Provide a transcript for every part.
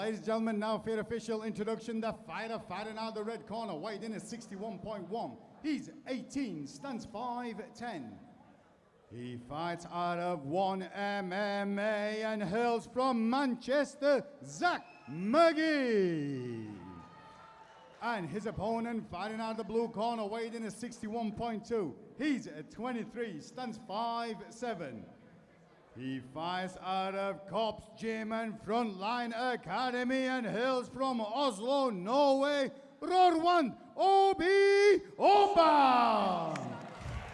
Ladies and gentlemen, now for your official introduction, the fighter fighting out the red corner, weighed in at 61.1. He's 18, stands 5'10". He fights out of One MMA and hails from Manchester, Zach McGee. And his opponent fighting out of the blue corner, weighed in at 61.2. He's 23, stands 5'7". He fights out of Corps Gym and Frontline Academy and hails from Oslo, Norway, Rawand, Ouba.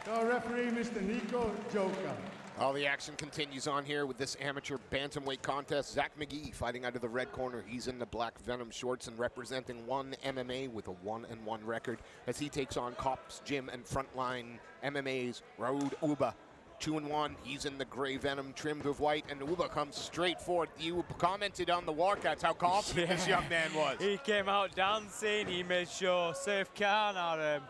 The referee, Mr. Nico Joker. All the action continues on here with this amateur bantamweight contest. Zach McGee fighting out of the red corner. He's in the black Venom shorts and representing One MMA with a 1-1 record as he takes on Corps Gym and Frontline MMA's Rawand Ouba. 2-1. He's in the gray Venom trimmed with white, and Ouba comes straight forward. You commented on the Warcats how confident this young man was. He came out dancing. He made sure Saif Khan, our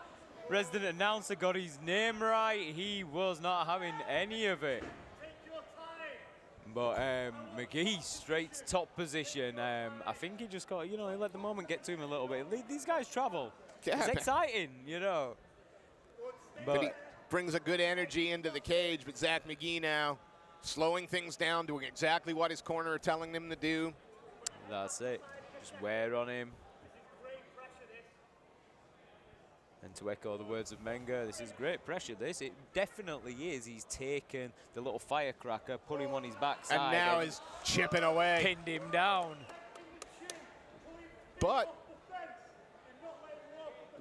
resident announcer, got his name right. He was not having any of it. But McGee straight to top position. I think he just got, he let the moment get to him a little bit. These guys travel. Yeah, it's exciting, But he brings a good energy into the cage, but Zach McGee now slowing things down, doing exactly what his corner are telling him to do. That's it. Just wear on him. And to echo the words of Menga, this is great pressure, this. It definitely is. He's taken the little firecracker, put him on his backside. And now is chipping away. Pinned him down. But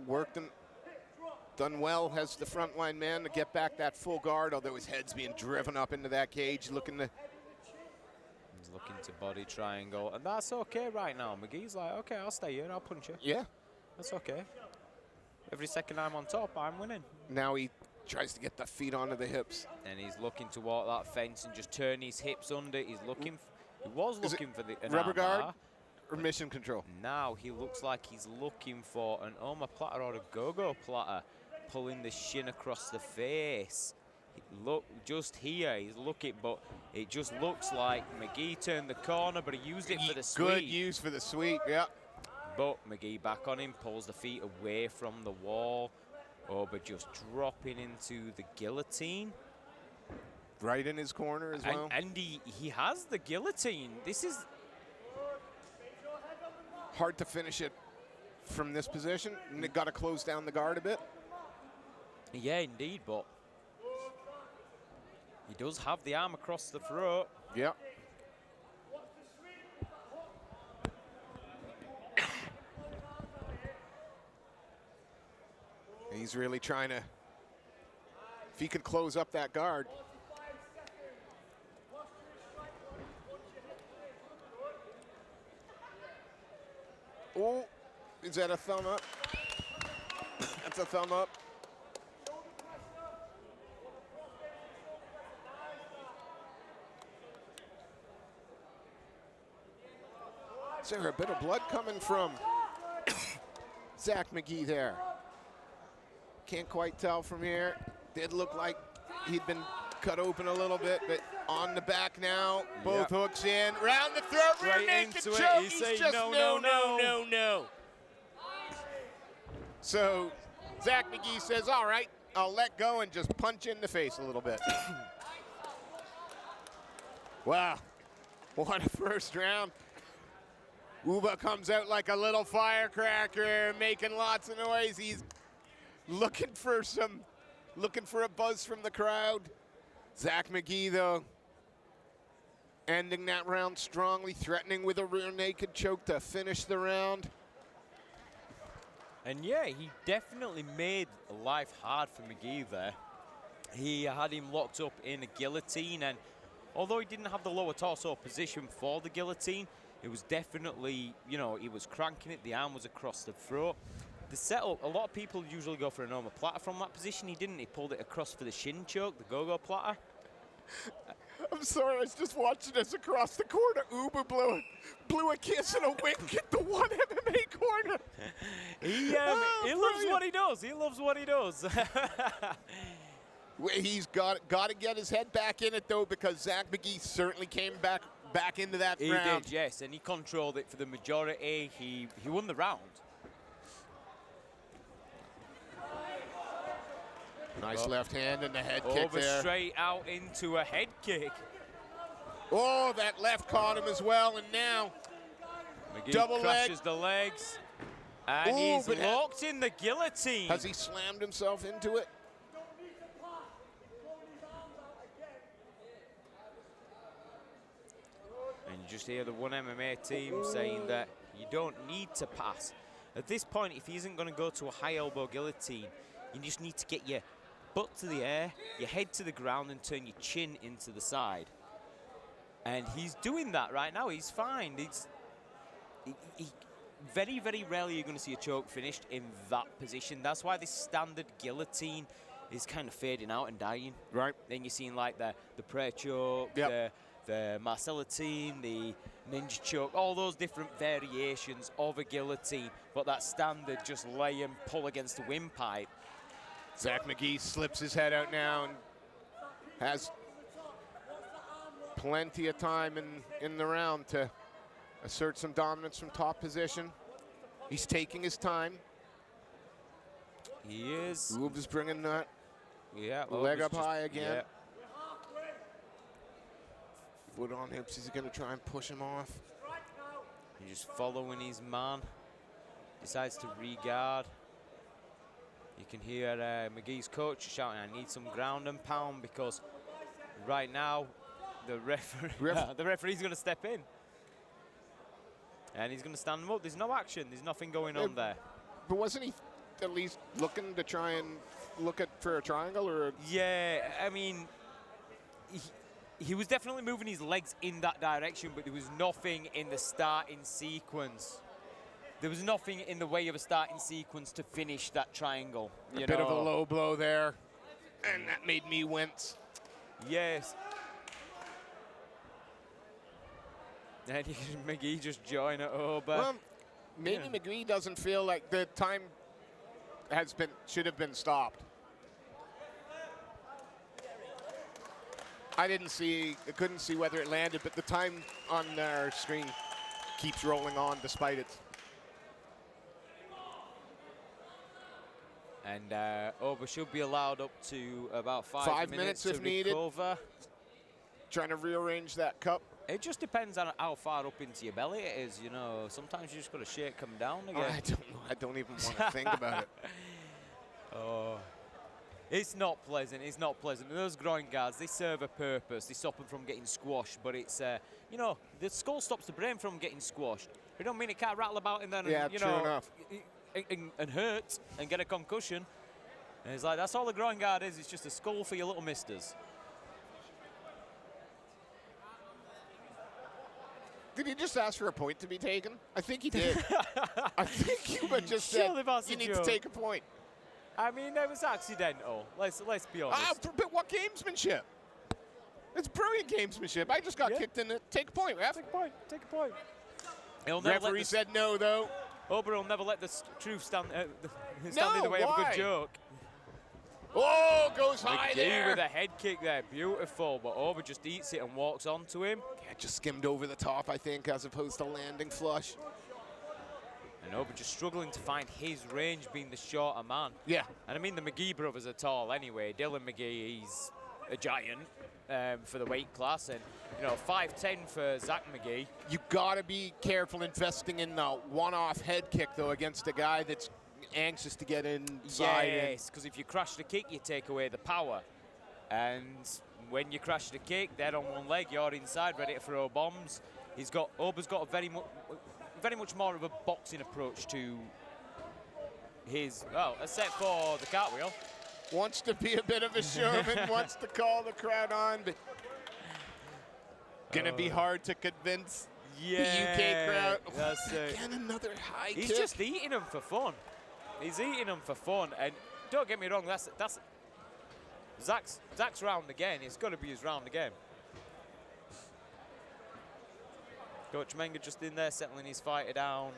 worked him. Done well as the frontline man to get back that full guard, although his head's being driven up into that cage, He's looking to body triangle, and that's okay right now. McGee's like, okay, I'll stay here, I'll punch you. Yeah. That's okay. Every second I'm on top, I'm winning. Now he tries to get the feet onto the hips. And he's looking to walk that fence and just turn his hips under. He was looking for the rubber guard or mission control. Now he looks like he's looking for an omoplata or a go-go platter. Pulling the shin across the face. Look, just here, he's looking, but it just looks like McGee turned the corner, but he used it for the sweep. Good use for the sweep, yeah. But McGee back on him, pulls the feet away from the wall. But just dropping into the guillotine. Right in his corner as well. And he has the guillotine. This is hard to finish it from this position. And they got to close down the guard a bit. Yeah, indeed, but he does have the arm across the throat. Yeah. He's really trying to, if he could close up that guard. Oh, is that a thumb up? That's a thumb up. Is there a bit of blood coming from Zach McGee there? Can't quite tell from here. Did look like he'd been cut open a little bit, but on the back now. Both hooks in. Round the throat, rear naked choke. He's just no. So Zach McGee says, all right, I'll let go and just punch in the face a little bit. Wow, what a first round. Ouba comes out like a little firecracker, making lots of noise. He's looking for a buzz from the crowd. Zach McGee, though, ending that round strongly, threatening with a rear naked choke to finish the round. And yeah, he definitely made life hard for McGee there. He had him locked up in a guillotine, and although he didn't have the lower torso position for the guillotine, it was definitely, he was cranking it, the arm was across the throat. The setup, a lot of people usually go for an omoplata from that position. He didn't, he pulled it across for the shin choke, the go-go platter. I'm sorry, I was just watching this across the corner. Ouba blew a kiss and a wink at the One MMA corner. He loves what he does. He loves what he does. He's got to get his head back in it, though, because Zach McGee certainly came back back into that He round. did, yes, and he controlled it for the majority. He won the round. Nice left hand and the head kick Over there. straight out into a head kick. Oh, that left caught him as well, and now McGee double crashes leg. the legs. And Ooh, he's but locked in the guillotine. Has he slammed himself into it? And you just hear the One MMA team saying that you don't need to pass. At this point, if he isn't going to go to a high elbow guillotine, you just need to get your butt to the air, your head to the ground, and turn your chin into the side. And he's doing that right now. He's fine. Very, very rarely you're going to see a choke finished in that position. That's why this standard guillotine is kind of fading out and dying. Right. Then you're seeing like the prayer choke, Yep. the Marcellitine, the ninja choke, all those different variations of a guillotine. But that standard just lay and pull against the windpipe. Zach McGee slips his head out now and has plenty of time in the round to assert some dominance from top position. He's taking his time. He is. Ouba's bringing that Yeah. leg Ouba's up just- high again. Yeah. Foot on hips, he's going to try and push him off. He's just following his man. Decides to re-guard. You can hear McGee's coach shouting, I need some ground and pound, because right now the referee's going to step in. And he's going to stand him up. There's no action. There's nothing going on there. But wasn't he at least looking to try and look for a triangle or? Yeah, I mean, he was definitely moving his legs in that direction, but there was nothing in the starting sequence. There was nothing in the way of a starting sequence to finish that triangle. A bit of a low blow there, and that made me wince. Yes. And McGee just joined it over. Well, maybe McGee doesn't feel like the time should have been stopped. I couldn't see whether it landed, but the time on our screen keeps rolling on despite it. And Ouba should be allowed up to about 5 minutes if to needed. recover. Trying to rearrange that cup. It just depends on how far up into your belly it is, you know. Sometimes you just got to shake them down again. I don't know. I don't even want to think about it. Oh, it's not pleasant. It's not pleasant. Those groin guards, they serve a purpose. They stop them from getting squashed. But it's, you know, the skull stops the brain from getting squashed. It don't mean it can't rattle about in there Yeah, and, you true know, enough. and hurt and get a concussion. And it's like, that's all the groin guard is. It's just a skull for your little misters. Did he just ask for a point to be taken? I think he did. I think Ouba just said, Surely that's you a need to joke. take a point. I mean, it was accidental. Let's be honest. But what gamesmanship? It's brilliant gamesmanship. I just got kicked in. Take a point, ref. Take a point. Take a point. He'll never Referee let said no, though. Ouba will never let the truth stand in the way why? of a good joke. Oh, goes high McGee there. with a head kick there, beautiful, but Ouba just eats it and walks onto him. Yeah, just skimmed over the top, I think, as opposed to landing flush. And Ouba just struggling to find his range, being the shorter man. Yeah. And I mean, the McGee brothers are tall anyway. Dylan McGee, he's a giant for the weight class, and you know, 5'10" for Zach McGee. You got to be careful investing in the one-off head kick, though, against a guy that's anxious to get inside. Yes, because if you crash the kick, you take away the power. And when you crash the kick, they're on one leg, you're inside, ready to throw bombs. Ouba's got a very much more of a boxing approach to his, well, except for the cartwheel. Wants to be a bit of a showman, wants to call the crowd on, but gonna be hard to convince the UK crowd. That's it. Again, another high He's kick. just eating them for fun. He's eating them for fun, and don't get me wrong, that's Zach's round again. It's got to be his round again. Coach Menga just in there settling his fighter down.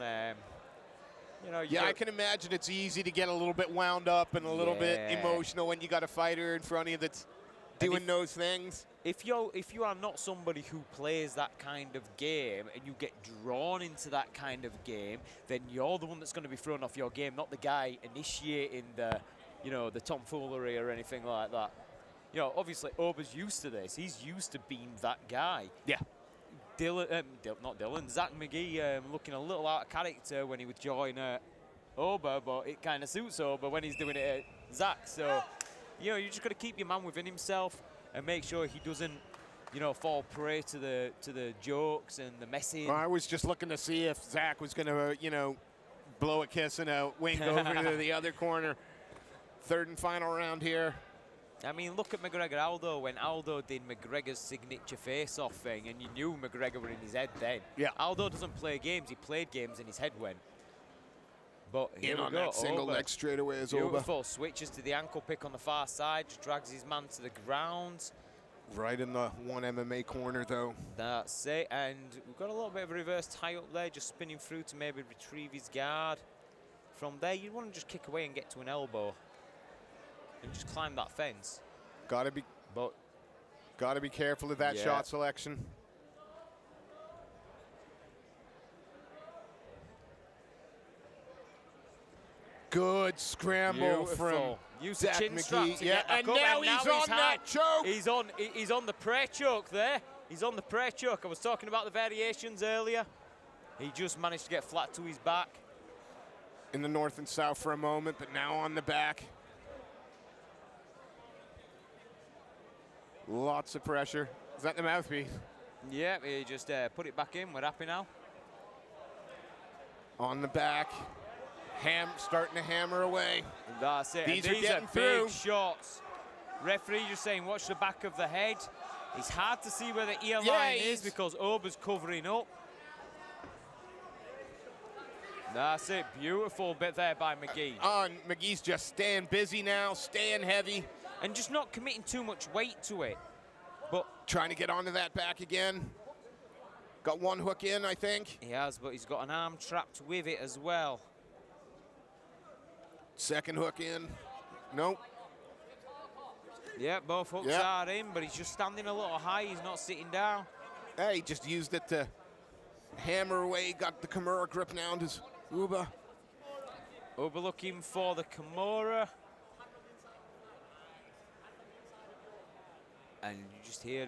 You know, I can imagine it's easy to get a little bit wound up and a little bit Yeah. emotional when you got a fighter in front of you that's doing those things. If you are not somebody who plays that kind of game and you get drawn into that kind of game, then you're the one that's going to be thrown off your game, not the guy initiating the, the tomfoolery or anything like that. Obviously Ouba's used to this. He's used to being that guy. Yeah. Zach McGee looking a little out of character when he would join Ouba, but it kind of suits Ouba when he's doing it at Zach. So, you just got to keep your man within himself and make sure he doesn't, fall prey to the jokes and the messing. Well, I was just looking to see if Zach was going to, blow a kiss and a wink over to the other corner. Third and final round here. I mean, look at McGregor Aldo when Aldo did McGregor's signature face-off thing, and you knew McGregor were in his head then. Yeah. Aldo doesn't play games; he played games and his head went. But here in we on go. that single Ouba. leg straight away is Ouba. Beautiful. Switches to the ankle pick on the far side, just drags his man to the ground. Right in the one MMA corner, though. That's it. And we've got a little bit of a reverse tie-up there, just spinning through to maybe retrieve his guard. From there, you want to just kick away and get to an elbow. And just climb that fence. Gotta be careful of that shot selection. Good scramble from Zach McGee. Yeah, and now he's on that choke. He's on the prayer choke there. He's on the prayer choke. I was talking about the variations earlier. He just managed to get flat to his back. In the north and south for a moment, but now on the back. Lots of pressure. Is that the mouthpiece? Yeah, he just put it back in. We're happy now. On the back. Starting to hammer away. That's it. These and are these getting are through. big shots. Referee just saying, watch the back of the head. It's hard to see where the ear line is because Ouba's covering up. That's it. Beautiful bit there by McGee. And McGee's just staying busy now, staying heavy. And just not committing too much weight to it. But trying to get onto that back again. Got one hook in, I think. He has, but he's got an arm trapped with it as well. Second hook in. Nope. Yeah, both hooks are in, but he's just standing a little high. He's not sitting down. Hey, he just used it to hammer away. Got the Kimura grip now on his Ouba. Ouba looking for the Kimura. And you just hear,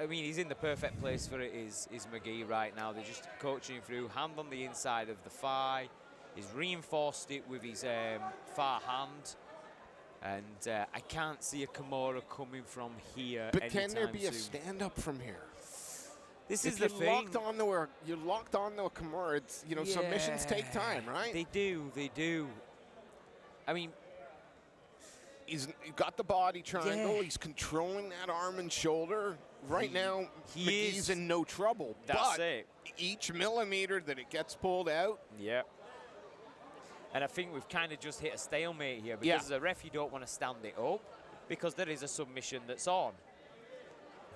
he's in the perfect place for it, is McGee right now. They're just coaching him through, hand on the inside of the thigh. He's reinforced it with his far hand. And I can't see a Kimura coming here. But can there be soon. a stand-up from here? This if is the thing. You're locked onto a Kimura. It's, submissions take time, right? They do. I mean, he's got the body triangle. Yeah. He's controlling that arm and shoulder. Right now, McGee's in no trouble. That's it. Each millimeter that it gets pulled out. Yeah. And I think we've kind of just hit a stalemate here because as a ref, you don't want to stand it up because there is a submission that's on.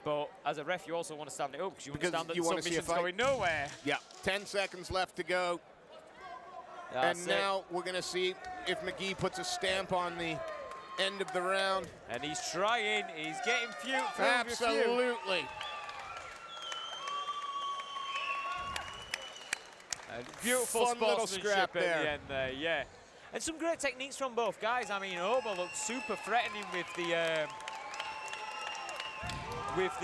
But as a ref, you also want to stand it up because you understand that the submission's going nowhere. Yeah, 10 seconds left to go. That's now we're going to see if McGee puts a stamp on the end of the round. And he's trying. He's getting few. Absolutely. Beautiful fun sportsmanship at the end there, yeah. And some great techniques from both guys. I mean, Ouba looked super threatening with the with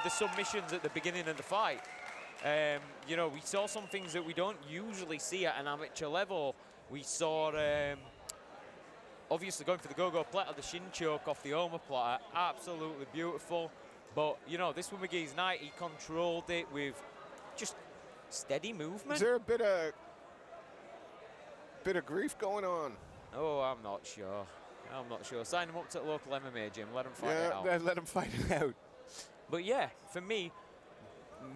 the submissions at the beginning of the fight. We saw some things that we don't usually see at an amateur level. We saw, obviously going for the go-go platter, the shin choke off the Ouba platter, absolutely beautiful. But, this was McGee's night. He controlled it with just steady movement. Is there a bit of grief going on? Oh, I'm not sure. Sign him up to the local MMA gym. Let him fight it out. Yeah, let him fight it out. But yeah, for me,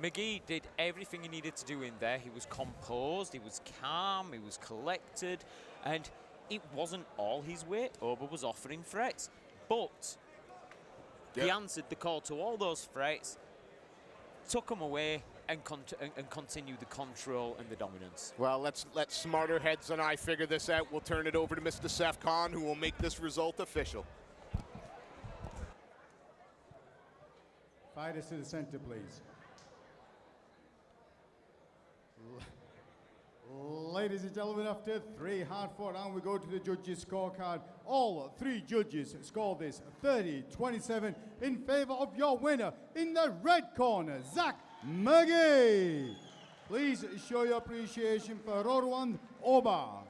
McGee did everything he needed to do in there. He was composed, he was calm, he was collected, and it wasn't all his weight. Ouba was offering threats, but he answered the call to all those threats, took them away, and continue the control and the dominance. Well, let's let smarter heads than I figure this out. We'll turn it over to Mr. Seth Khan, who will make this result official. Fighters to the center, please. Ladies and gentlemen, after 3 hard-fought rounds, we go to the judges' scorecard. All 3 judges score this 30-27 in favor of your winner in the red corner, Zach McGee. Please show your appreciation for Rawand, Ouba.